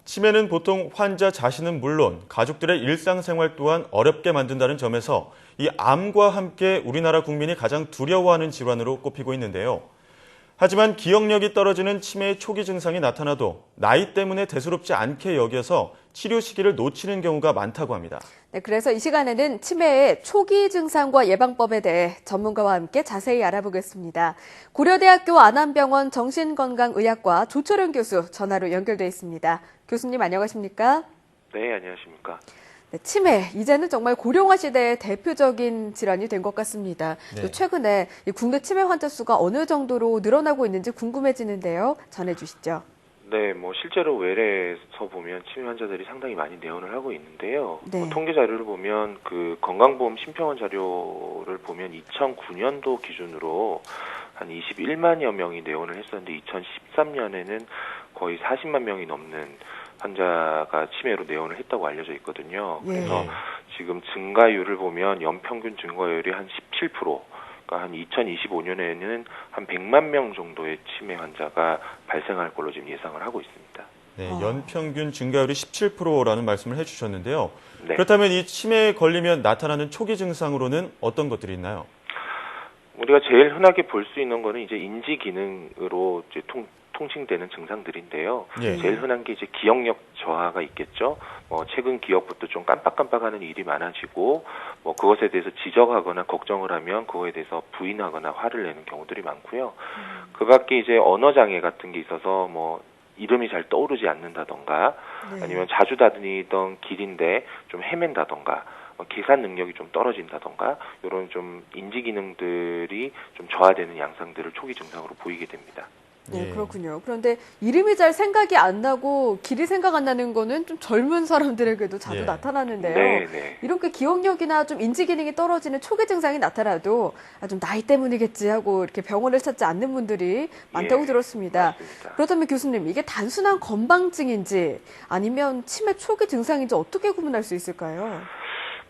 치매는 보통 환자 자신은 물론 가족들의 일상생활 또한 어렵게 만든다는 점에서 이 암과 함께 우리나라 국민이 가장 두려워하는 질환으로 꼽히고 있는데요. 하지만 기억력이 떨어지는 치매의 초기 증상이 나타나도 나이 때문에 대수롭지 않게 여겨서 치료 시기를 놓치는 경우가 많다고 합니다. 네, 그래서 이 시간에는 치매의 초기 증상과 예방법에 대해 전문가와 함께 자세히 알아보겠습니다. 고려대학교 안암병원 정신건강의학과 조철현 교수 전화로 연결돼 있습니다. 교수님 안녕하십니까? 네, 안녕하십니까? 네, 치매, 이제는 정말 고령화 시대의 대표적인 질환이 된 것 같습니다. 네. 또 최근에 이 국내 치매 환자 수가 어느 정도로 늘어나고 있는지 궁금해지는데요. 전해주시죠. 네, 실제로 외래에서 보면 치매 환자들이 상당히 많이 내원을 하고 있는데요. 네. 통계 자료를 보면 그 건강보험 심평원 자료를 보면 2009년도 기준으로 한 21만여 명이 내원을 했었는데 2013년에는 거의 40만 명이 넘는 환자가 치매로 내원을 했다고 알려져 있거든요. 예. 그래서 지금 증가율을 보면 연평균 증가율이 한 17%, 그러니까 한 2025년에는 한 100만 명 정도의 치매 환자가 발생할 걸로 지금 예상을 하고 있습니다. 네, 연평균 증가율이 17%라는 말씀을 해주셨는데요. 네. 그렇다면 이 치매에 걸리면 나타나는 초기 증상으로는 어떤 것들이 있나요? 우리가 제일 흔하게 볼 수 있는 거는 이제 인지 기능으로 이제 통칭되는 증상들인데요. 예. 제일 흔한 게 이제 기억력 저하가 있겠죠. 최근 기억부터 좀 깜빡깜빡하는 일이 많아지고, 그것에 대해서 지적하거나 걱정을 하면 그거에 대해서 부인하거나 화를 내는 경우들이 많고요. 그 밖에 이제 언어 장애 같은 게 있어서 이름이 잘 떠오르지 않는다던가, 네. 아니면 자주 다니던 길인데 좀 헤맨다던가, 계산 능력이 좀 떨어진다던가, 이런 좀 인지 기능들이 좀 저하되는 양상들을 초기 증상으로 보이게 됩니다. 네, 예. 그렇군요. 그런데 이름이 잘 생각이 안 나고 길이 생각 안 나는 거는 좀 젊은 사람들에게도 자주 예. 나타나는데요. 네. 이렇게 기억력이나 좀 인지 기능이 떨어지는 초기 증상이 나타나도 좀 나이 때문이겠지 하고 이렇게 병원을 찾지 않는 분들이 많다고 예, 들었습니다. 맞습니다. 그렇다면 교수님, 이게 단순한 건망증인지 아니면 치매 초기 증상인지 어떻게 구분할 수 있을까요?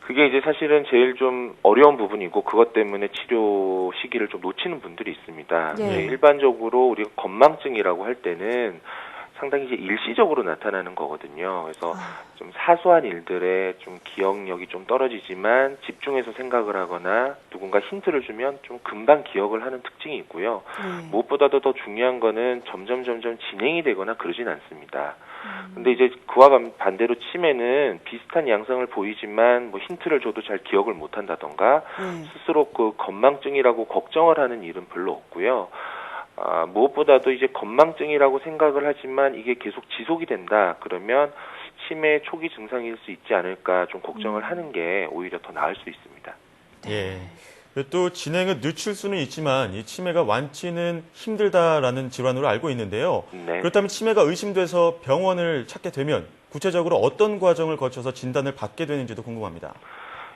그게 이제 사실은 제일 좀 어려운 부분이고 그것 때문에 치료 시기를 좀 놓치는 분들이 있습니다. 예. 이제 일반적으로 우리가 건망증이라고 할 때는 상당히 이제 일시적으로 나타나는 거거든요. 그래서 좀 사소한 일들에 좀 기억력이 좀 떨어지지만 집중해서 생각을 하거나 누군가 힌트를 주면 좀 금방 기억을 하는 특징이 있고요. 무엇보다도 더 중요한 거는 점점 진행이 되거나 그러진 않습니다. 근데 이제 그와 반대로 치매는 비슷한 양상을 보이지만 힌트를 줘도 잘 기억을 못 한다던가 스스로 그 건망증이라고 걱정을 하는 일은 별로 없고요. 무엇보다도 이제 건망증이라고 생각을 하지만 이게 계속 지속이 된다 그러면 치매 초기 증상일 수 있지 않을까 좀 걱정을 하는 게 오히려 더 나을 수 있습니다. 예. 또 진행을 늦출 수는 있지만 이 치매가 완치는 힘들다라는 질환으로 알고 있는데요. 네. 그렇다면 치매가 의심돼서 병원을 찾게 되면 구체적으로 어떤 과정을 거쳐서 진단을 받게 되는지도 궁금합니다.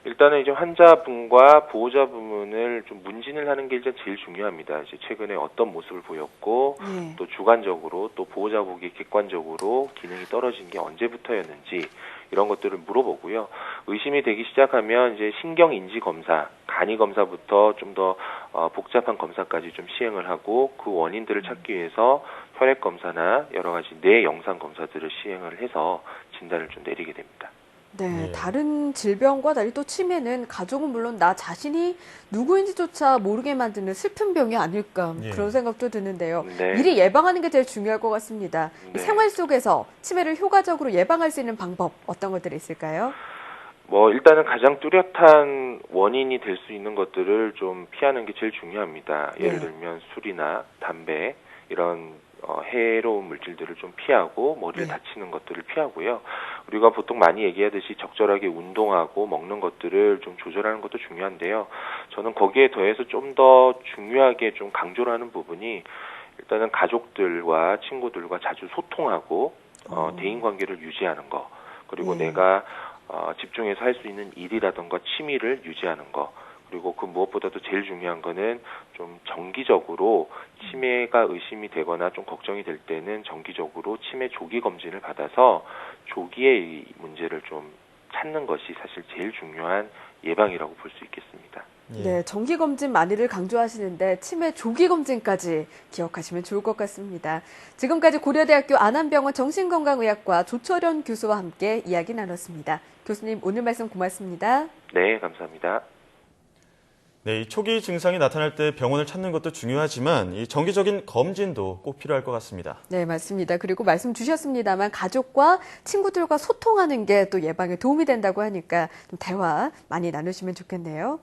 일단은 이제 환자분과 보호자분을 좀 문진을 하는 게 일단 제일 중요합니다. 이제 최근에 어떤 모습을 보였고 또 주관적으로 또 보호자 보기 객관적으로 기능이 떨어진 게 언제부터였는지 이런 것들을 물어보고요. 의심이 되기 시작하면 이제 신경인지 검사, 간이 검사부터 좀 더 복잡한 검사까지 좀 시행을 하고 그 원인들을 찾기 위해서 혈액 검사나 여러 가지 뇌 영상 검사들을 시행을 해서 진단을 좀 내리게 됩니다. 네, 예. 다른 질병과 달리 또 치매는 가족은 물론 나 자신이 누구인지조차 모르게 만드는 슬픈 병이 아닐까 예. 그런 생각도 드는데요. 네. 미리 예방하는 게 제일 중요할 것 같습니다. 네. 생활 속에서 치매를 효과적으로 예방할 수 있는 방법 어떤 것들이 있을까요? 일단은 가장 뚜렷한 원인이 될 수 있는 것들을 좀 피하는 게 제일 중요합니다. 예를 들면 술이나 담배 이런 해로운 물질들을 좀 피하고 머리를 다치는 것들을 피하고요. 우리가 보통 많이 얘기하듯이 적절하게 운동하고 먹는 것들을 좀 조절하는 것도 중요한데요. 저는 거기에 더해서 좀 더 중요하게 좀 강조를 하는 부분이 일단은 가족들과 친구들과 자주 소통하고 대인관계를 유지하는 거 그리고 내가 집중해서 할 수 있는 일이라던가 취미를 유지하는 거 그리고 그 무엇보다도 제일 중요한 거는 좀 정기적으로 치매가 의심이 되거나 좀 걱정이 될 때는 정기적으로 치매 조기 검진을 받아서 조기에 이 문제를 좀 찾는 것이 사실 제일 중요한 예방이라고 볼 수 있겠습니다. 예. 네, 정기검진 많이를 강조하시는데 치매 조기검진까지 기억하시면 좋을 것 같습니다. 지금까지 고려대학교 안암병원 정신건강의학과 조철현 교수와 함께 이야기 나눴습니다. 교수님, 오늘 말씀 고맙습니다. 네, 감사합니다. 네, 이 초기 증상이 나타날 때 병원을 찾는 것도 중요하지만 이 정기적인 검진도 꼭 필요할 것 같습니다. 네, 맞습니다. 그리고 말씀 주셨습니다만 가족과 친구들과 소통하는 게 또 예방에 도움이 된다고 하니까 좀 대화 많이 나누시면 좋겠네요.